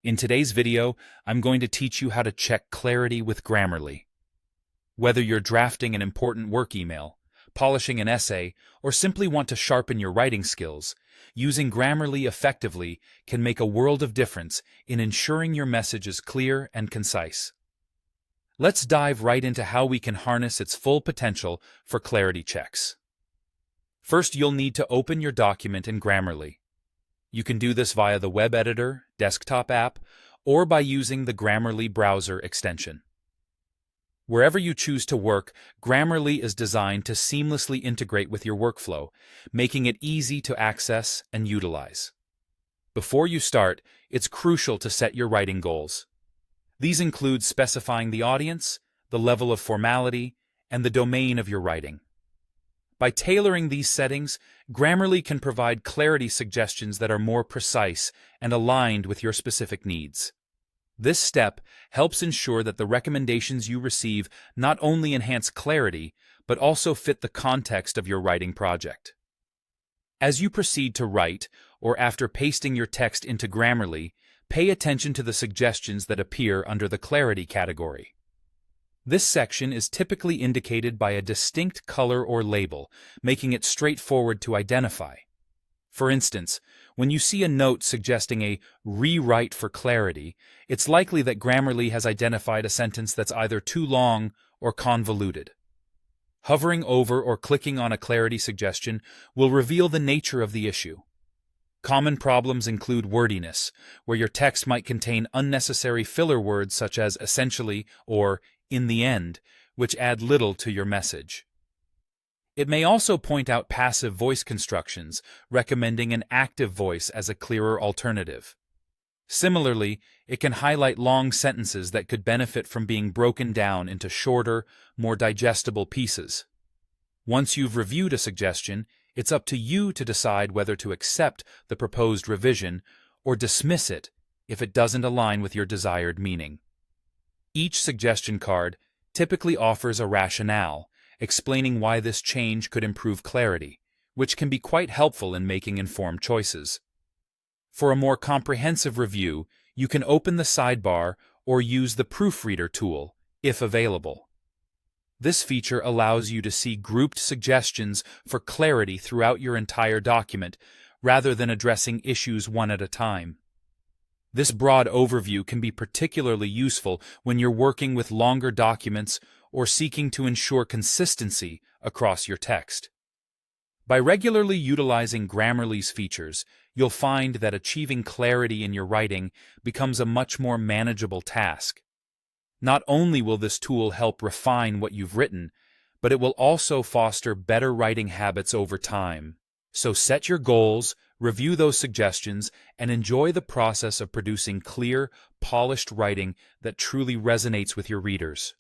In today's video, I'm going to teach you how to check clarity with Grammarly. Whether you're drafting an important work email, polishing an essay, or simply want to sharpen your writing skills, using Grammarly effectively can make a world of difference in ensuring your message is clear and concise. Let's dive right into how we can harness its full potential for clarity checks. First, you'll need to open your document in Grammarly. You can do this via the web editor, desktop app, or by using the Grammarly browser extension. Wherever you choose to work, Grammarly is designed to seamlessly integrate with your workflow, making it easy to access and utilize. Before you start, it's crucial to set your writing goals. These include specifying the audience, the level of formality, and the domain of your writing. By tailoring these settings, Grammarly can provide clarity suggestions that are more precise and aligned with your specific needs. This step helps ensure that the recommendations you receive not only enhance clarity, but also fit the context of your writing project. As you proceed to write, or after pasting your text into Grammarly, pay attention to the suggestions that appear under the clarity category. This section is typically indicated by a distinct color or label, making it straightforward to identify. For instance, when you see a note suggesting a rewrite for clarity, it's likely that Grammarly has identified a sentence that's either too long or convoluted. Hovering over or clicking on a clarity suggestion will reveal the nature of the issue. Common problems include wordiness, where your text might contain unnecessary filler words such as essentially or in the end, which add little to your message. It may also point out passive voice constructions, recommending an active voice as a clearer alternative. Similarly, it can highlight long sentences that could benefit from being broken down into shorter, more digestible pieces. Once you've reviewed a suggestion, it's up to you to decide whether to accept the proposed revision or dismiss it if it doesn't align with your desired meaning. Each suggestion card typically offers a rationale, explaining why this change could improve clarity, which can be quite helpful in making informed choices. For a more comprehensive review, you can open the sidebar or use the proofreader tool, if available. This feature allows you to see grouped suggestions for clarity throughout your entire document, rather than addressing issues one at a time. This broad overview can be particularly useful when you're working with longer documents or seeking to ensure consistency across your text. By regularly utilizing Grammarly's features, you'll find that achieving clarity in your writing becomes a much more manageable task. Not only will this tool help refine what you've written, but it will also foster better writing habits over time. So set your goals, review those suggestions, and enjoy the process of producing clear, polished writing that truly resonates with your readers.